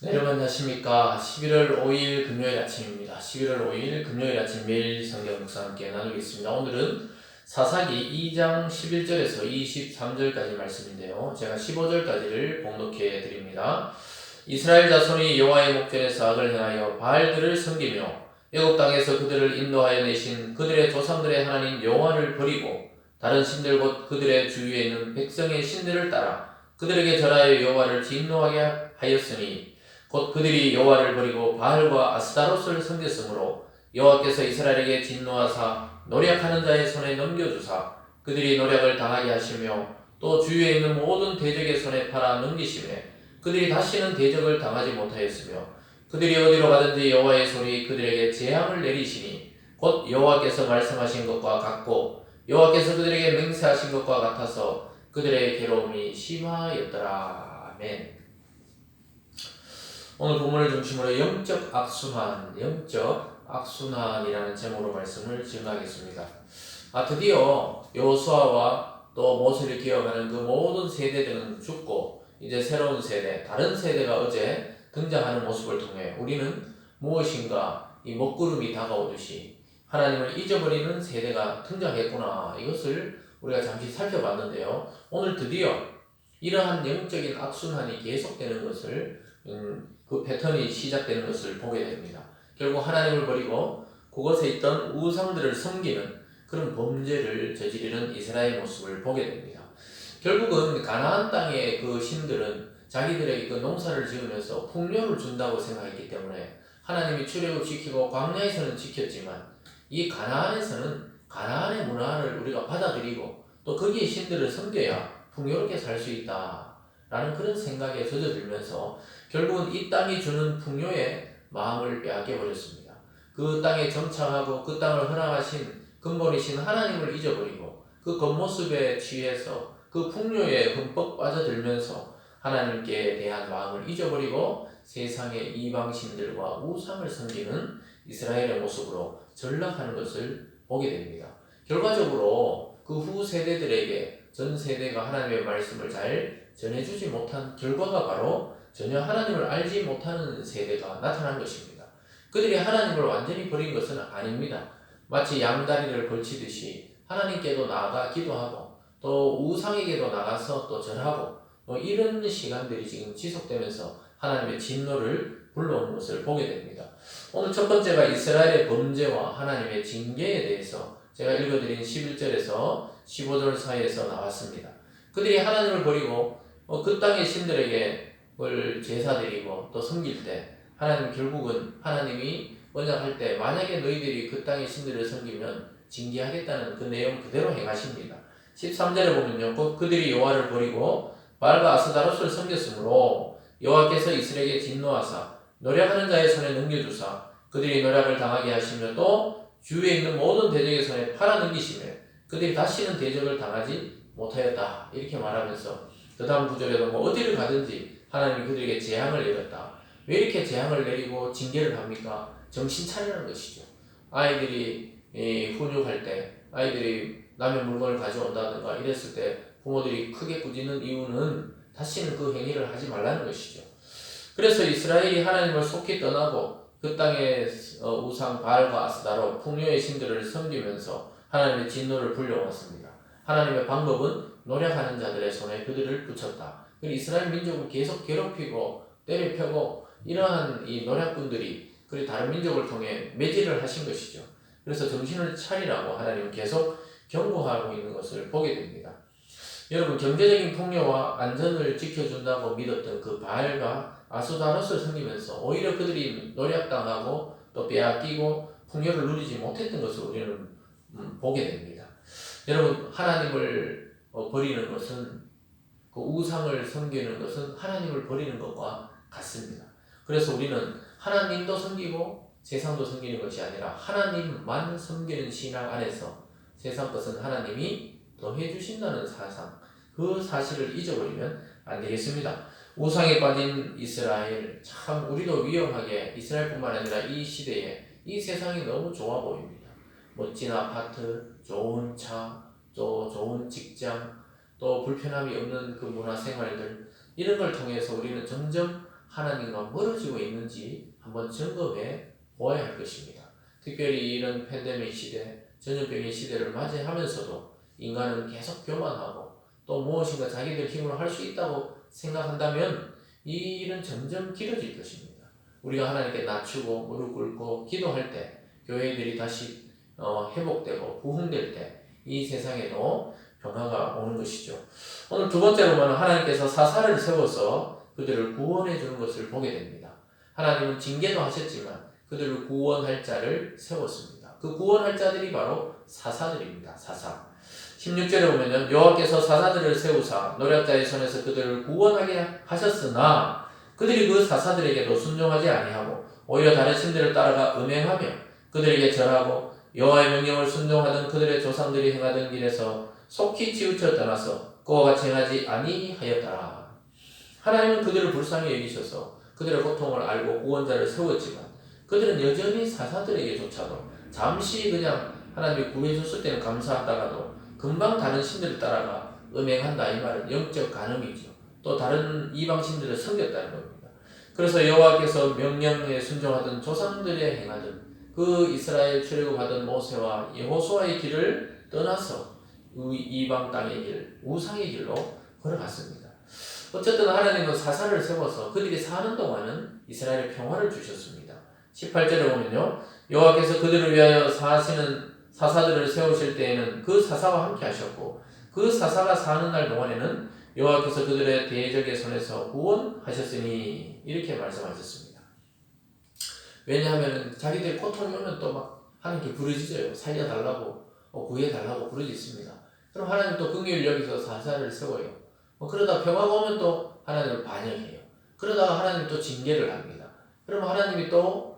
네, 여러분 안녕하십니까. 11월 5일 금요일 아침입니다. 11월 5일 금요일 아침 매일 성경 묵상 함께 나누겠습니다. 오늘은 사사기 2장 11절에서 23절까지 말씀인데요. 제가 15절까지를 봉독해 드립니다. 이스라엘 자손이 여호와의 목전에서 악을 행하여 바알들을 섬기며 애굽 땅에서 그들을 인도하여 내신 그들의 조상들의 하나님 여호와를 버리고 다른 신들 곧 그들의 주위에 있는 백성의 신들을 따라 그들에게 절하여 여호와를 진노하게 하였으니 곧 그들이 여호와를 버리고 바알과 아스타롯을 섬겼으므로 여호와께서 이스라엘에게 진노하사 노략하는 자의 손에 넘겨주사 그들이 노략을 당하게 하시며 또 주위에 있는 모든 대적의 손에 팔아 넘기시매 그들이 다시는 대적을 당하지 못하였으며 그들이 어디로 가든지 여호와의 손이 그들에게 재앙을 내리시니 곧 여호와께서 말씀하신 것과 같고 여호와께서 그들에게 맹세하신 것과 같아서 그들의 괴로움이 심하였더라. 아멘. 오늘 본문을 중심으로 영적 악순환이라는 제목으로 말씀을 증가하겠습니다. 드디어 여호수아와 또 모세를 기억하는 그 모든 세대들은 죽고 이제 새로운 세대, 다른 세대가 어제 등장하는 모습을 통해 우리는 무엇인가 이 먹구름이 다가오듯이 하나님을 잊어버리는 세대가 등장했구나, 이것을 우리가 잠시 살펴봤는데요. 오늘 드디어 이러한 영적인 악순환이 계속되는 것을 그 패턴이 시작되는 것을 보게 됩니다. 결국 하나님을 버리고 그곳에 있던 우상들을 섬기는 그런 범죄를 저지르는 이스라엘 모습을 보게 됩니다. 결국은 가나안 땅의 그 신들은 자기들에게 그 농사를 지으면서 풍요를 준다고 생각했기 때문에 하나님이 출애굽시키고 광야에서는 지켰지만 이 가나안에서는 가나안의 문화를 우리가 받아들이고 또 거기에 신들을 섬겨야 풍요롭게 살 수 있다라는 그런 생각에 젖어들면서 결국은 이 땅이 주는 풍요에 마음을 빼앗겨 버렸습니다. 그 땅에 정착하고 그 땅을 허락하신 근본이신 하나님을 잊어버리고 그 겉모습에 취해서 그 풍요에 흠뻑 빠져들면서 하나님께 대한 마음을 잊어버리고 세상의 이방신들과 우상을 섬기는 이스라엘의 모습으로 전락하는 것을 보게 됩니다. 결과적으로 그 후 세대들에게 전 세대가 하나님의 말씀을 잘 전해주지 못한 결과가 바로 전혀 하나님을 알지 못하는 세대가 나타난 것입니다. 그들이 하나님을 완전히 버린 것은 아닙니다. 마치 양다리를 걸치듯이 하나님께도 나아가 기도하고 또 우상에게도 나가서 또 절하고 이런 시간들이 지금 지속되면서 하나님의 진노를 불러오는 것을 보게 됩니다. 오늘 첫 번째가 이스라엘의 범죄와 하나님의 징계에 대해서 제가 읽어드린 11절에서 15절 사이에서 나왔습니다. 그들이 하나님을 버리고 그 땅의 신들에게 제사드리고 또 섬길 때 하나님 결국은 하나님이 언약할 때 만약에 너희들이 그 땅의 신들을 섬기면 징계하겠다는 그 내용 그대로 행하십니다. 13절에 보면요, 곧 그들이 여호와를 버리고 바알과 아스타롯을 섬겼으므로 여호와께서 이스라엘에게 진노하사 노략하는 자의 손에 넘겨주사 그들이 노략을 당하게 하시며 또 주위에 있는 모든 대적의 손에 팔아 넘기시며 그들이 다시는 대적을 당하지 못하였다, 이렇게 말하면서 그 다음 구절에도 어디를 가든지 하나님이 그들에게 재앙을 내렸다. 왜 이렇게 재앙을 내리고 징계를 합니까? 정신 차리라는 것이죠. 아이들이 훈육할 때 아이들이 남의 물건을 가져온다든가 이랬을 때 부모들이 크게 꾸짖는 이유는 다시는 그 행위를 하지 말라는 것이죠. 그래서 이스라엘이 하나님을 속히 떠나고 그 땅의 우상 바알과 아스타롯 풍요의 신들을 섬기면서 하나님의 진노를 불려왔습니다. 하나님의 방법은 노력하는 자들의 손에 그들을 붙였다. 이스라엘 민족을 계속 괴롭히고 때려펴고 이러한 이 노략꾼들이 그리고 다른 민족을 통해 매질을 하신 것이죠. 그래서 정신을 차리라고 하나님은 계속 경고하고 있는 것을 보게 됩니다. 여러분, 경제적인 풍요와 안전을 지켜준다고 믿었던 그 바알과 아스타롯을 섬기면서 오히려 그들이 노략당하고 또 빼앗기고 풍요를 누리지 못했던 것을 우리는 보게 됩니다. 여러분, 하나님을 버리는 것은, 그 우상을 섬기는 것은 하나님을 버리는 것과 같습니다. 그래서 우리는 하나님도 섬기고 세상도 섬기는 것이 아니라 하나님만 섬기는 신앙 안에서 세상 것은 하나님이 더해 주신다는 사상, 그 사실을 잊어버리면 안 되겠습니다. 우상에 빠진 이스라엘, 참 우리도 위험하게 이스라엘뿐만 아니라 이 시대에 이 세상이 너무 좋아 보입니다. 멋진 아파트, 좋은 차, 또 좋은 직장, 또 불편함이 없는 그 문화생활들, 이런 걸 통해서 우리는 점점 하나님과 멀어지고 있는지 한번 점검해 보아야 할 것입니다. 특별히 이런 팬데믹 시대, 전염병의 시대를 맞이하면서도 인간은 계속 교만하고 또 무엇인가 자기들 힘으로 할 수 있다고 생각한다면 이 일은 점점 길어질 것입니다. 우리가 하나님께 낮추고 무릎 꿇고 기도할 때 교회들이 다시 회복되고 부흥될 때 이 세상에도 변화가 오는 것이죠. 오늘 두 번째로 보면 하나님께서 사사를 세워서 그들을 구원해 주는 것을 보게 됩니다. 하나님은 징계도 하셨지만 그들을 구원할 자를 세웠습니다. 그 구원할 자들이 바로 사사들입니다. 사사. 16절에 보면 여호와께서 사사들을 세우사 노략자의 손에서 그들을 구원하게 하셨으나 그들이 그 사사들에게도 순종하지 아니하고 오히려 다른 신들을 따라가 음행하며 그들에게 절하고 여호와의 명령을 순종하던 그들의 조상들이 행하던 길에서 속히 치우쳐 떠나서 그와 같이 행하지 아니하였더라. 하나님은 그들을 불쌍히 여기셔서 그들의 고통을 알고 구원자를 세웠지만 그들은 여전히 사사들에게조차도 잠시 그냥 하나님이 구해줬을 때는 감사하다가도 금방 다른 신들을 따라가 음행한다. 이 말은 영적 간음이죠. 또 다른 이방 신들을 섬겼다는 겁니다. 그래서 여호와께서 명령에 순종하던 조상들의 행하던 그 이스라엘 출애굽하던 모세와 여호수아의 길을 떠나서 이방 땅의 길, 우상의 길로 걸어갔습니다. 어쨌든 하나님은 사사를 세워서 그들이 사는 동안은 이스라엘에 평화를 주셨습니다. 18절에 보면요, 여호와께서 그들을 위하여 사시는 사사들을 세우실 때에는 그 사사와 함께 하셨고 그 사사가 사는 날 동안에는 여호와께서 그들의 대적의 손에서 구원하셨으니 이렇게 말씀하셨습니다. 왜냐하면 자기들 고통이 오면 또 막 하나님께 부르짖어요. 살려달라고 구해달라고 부르짖습니다. 그럼 하나님 또 긍휼히 여기서 사사를 세워요. 그러다 평화가 오면 또 하나님을 반역해요. 그러다가 하나님 또 징계를 합니다. 그럼 하나님이 또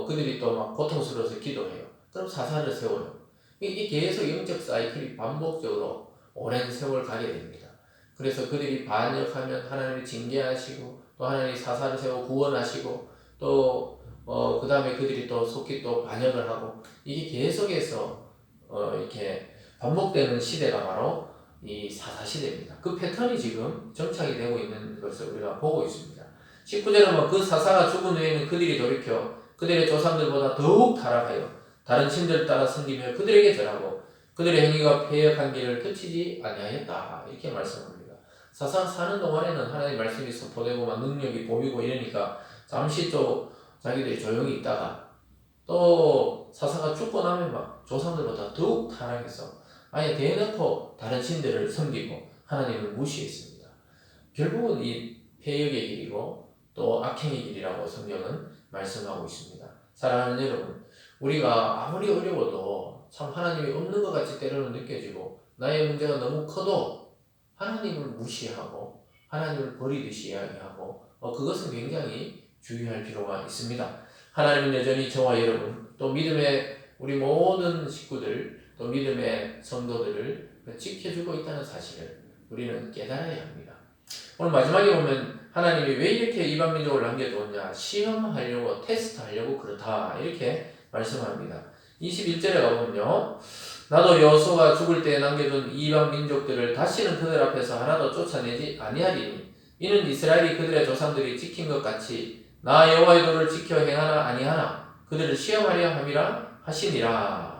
그들이 또 막 고통스러워서 기도해요. 그럼 사사를 세워요. 이게 계속 영적 사이클이 반복적으로 오랜 세월 가게 됩니다. 그래서 그들이 반역하면 하나님이 징계하시고 또 하나님이 사사를 세워 구원하시고 또 그 다음에 그들이 또 속히 또 반역을 하고 이게 계속해서 이렇게 반복되는 시대가 바로 이 사사 시대입니다. 그 패턴이 지금 정착이 되고 있는 것을 우리가 보고 있습니다. 19절에 보면 그 사사가 죽은 후에는 그들이 돌이켜 그들의 조상들보다 더욱 타락하여 다른 신들을 따라 섬기며 그들에게 절하고 그들의 행위가 패역한 길을 그치지 아니하였다. 이렇게 말씀합니다. 사사 사는 동안에는 하나님의 말씀이 선포되고 막 능력이 보이고 이러니까 잠시 또 자기들이 조용히 있다가 또 사사가 죽고 나면 막 조상들보다 더욱 타락해서 아예 대놓고 다른 신들을 섬기고 하나님을 무시했습니다. 결국은 이 패역의 길이고 또 악행의 길이라고 성경은 말씀하고 있습니다. 사랑하는 여러분, 우리가 아무리 어려워도 참 하나님이 없는 것 같이 때로는 느껴지고 나의 문제가 너무 커도 하나님을 무시하고 하나님을 버리듯이 이야기하고 그것은 굉장히 주의할 필요가 있습니다. 하나님은 여전히 저와 여러분 또 믿음의 우리 모든 식구들 또 믿음의 성도들을 지켜주고 있다는 사실을 우리는 깨달아야 합니다. 오늘 마지막에 보면 하나님이 왜 이렇게 이방 민족을 남겨두었냐, 시험하려고 테스트하려고 그렇다 이렇게 말씀합니다. 21절에 가보면요, 나도 여호수아가 죽을 때 남겨둔 이방 민족들을 다시는 그들 앞에서 하나도 쫓아내지 아니하리니 이는 이스라엘이 그들의 조상들이 지킨 것 같이 나 여호와의 도를 지켜 행하나 아니하나 그들을 시험하려 함이라 하시니라.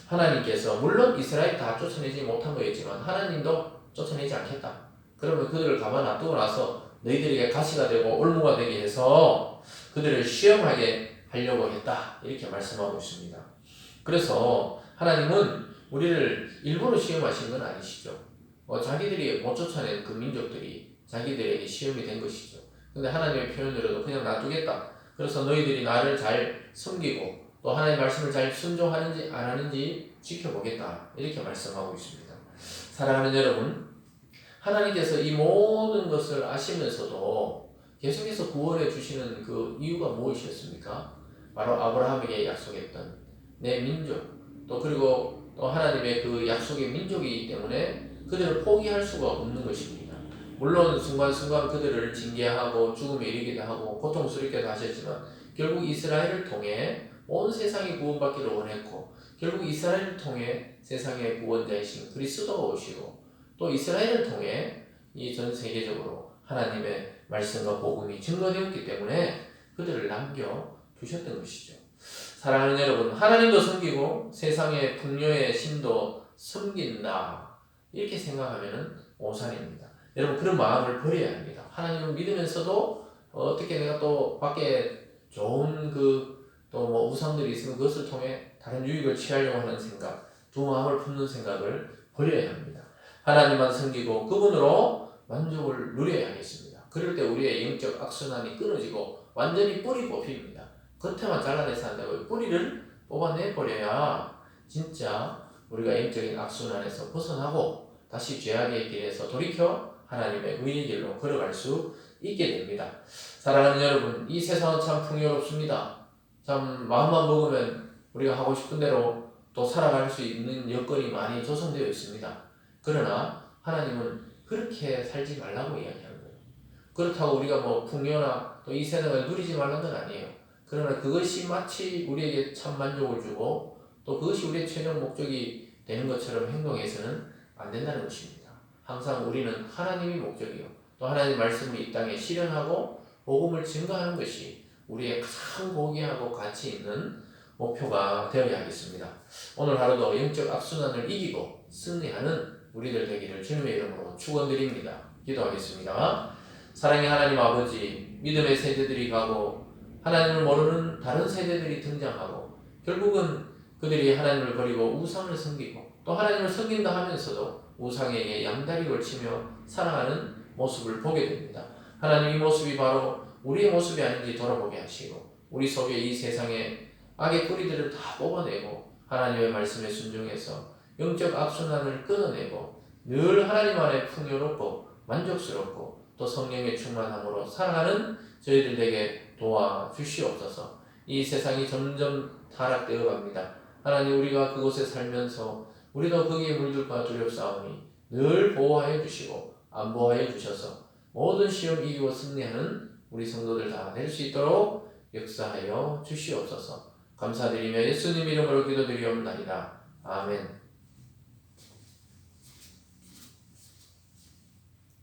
하나님께서 물론 이스라엘 다 쫓아내지 못한 거였지만 하나님도 쫓아내지 않겠다. 그러면 그들을 가만 놔두고 나서 너희들에게 가시가 되고 올무가 되게 해서 그들을 시험하게 하려고 했다. 이렇게 말씀하고 있습니다. 그래서 하나님은 우리를 일부러 시험하신 건 아니시죠. 자기들이 못 쫓아낸 그 민족들이 자기들에게 시험이 된 것이죠. 근데 하나님의 표현으로도 그냥 놔두겠다. 그래서 너희들이 나를 잘 섬기고 또 하나님의 말씀을 잘 순종하는지 안 하는지 지켜보겠다. 이렇게 말씀하고 있습니다. 사랑하는 여러분, 하나님께서 이 모든 것을 아시면서도 계속해서 구원해 주시는 그 이유가 무엇이었습니까? 바로 아브라함에게 약속했던 내 민족, 또 그리고 또 하나님의 그 약속의 민족이기 때문에 그들을 포기할 수가 없는 것입니다. 물론 순간순간 그들을 징계하고 죽음에 이르기도 하고 고통스럽게도 하셨지만 결국 이스라엘을 통해 온 세상이 구원받기를 원했고 결국 이스라엘을 통해 세상의 구원자이신 그리스도가 오시고 또 이스라엘을 통해 이 전 세계적으로 하나님의 말씀과 복음이 증거되었기 때문에 그들을 남겨두셨던 것이죠. 사랑하는 여러분, 하나님도 섬기고 세상의 풍요의 신도 섬긴다 이렇게 생각하면 오산입니다. 여러분, 그런 마음을 버려야 합니다. 하나님을 믿으면서도 어떻게 내가 또 밖에 좋은 또 뭐 우상들이 있으면 그것을 통해 다른 유익을 취하려고 하는 생각, 두 마음을 품는 생각을 버려야 합니다. 하나님만 섬기고 그분으로 만족을 누려야 하겠습니다. 그럴 때 우리의 영적 악순환이 끊어지고 완전히 뿌리 뽑힙니다. 겉에만 잘라내서 한다고요. 뿌리를 뽑아내버려야 진짜 우리가 영적인 악순환에서 벗어나고 다시 죄악의 길에서 돌이켜 하나님의 의의 길로 걸어갈 수 있게 됩니다. 사랑하는 여러분, 이 세상은 참 풍요롭습니다. 참 마음만 먹으면 우리가 하고 싶은 대로 또 살아갈 수 있는 여건이 많이 조성되어 있습니다. 그러나 하나님은 그렇게 살지 말라고 이야기하는 거예요. 그렇다고 우리가 뭐 풍요나 또 이 세상을 누리지 말라는 건 아니에요. 그러나 그것이 마치 우리에게 참 만족을 주고 또 그것이 우리의 최종 목적이 되는 것처럼 행동해서는 안 된다는 것입니다. 항상 우리는 하나님이 목적이요. 또 하나님의 말씀을 이 땅에 실현하고 복음을 증거하는 것이 우리의 가장 고귀하고 가치 있는 목표가 되어야 하겠습니다. 오늘 하루도 영적 악순환을 이기고 승리하는 우리들 되기를 주님의 이름으로 축원드립니다. 기도하겠습니다. 사랑의 하나님 아버지, 믿음의 세대들이 가고 하나님을 모르는 다른 세대들이 등장하고 결국은 그들이 하나님을 버리고 우상을 섬기고 또 하나님을 섬긴다 하면서도 우상에게 양다리 걸치며 살아가는 모습을 보게 됩니다. 하나님, 이 모습이 바로 우리의 모습이 아닌지 돌아보게 하시고 우리 속에 이 세상의 악의 뿌리들을 다 뽑아내고 하나님의 말씀에 순종해서 영적 악순환을 끊어내고 늘 하나님 안에 풍요롭고 만족스럽고 또 성령의 충만함으로 살아가는 저희들에게 도와주시옵소서. 이 세상이 점점 타락되어 갑니다. 하나님, 우리가 그곳에 살면서 우리도 거기에 물들까 두렵사오니 늘 보호하여 주시고 안보하여 주셔서 모든 시험 이기고 승리하는 우리 성도들 다 될 수 있도록 역사하여 주시옵소서. 감사드리며 예수님 이름으로 기도드리옵나이다. 아멘.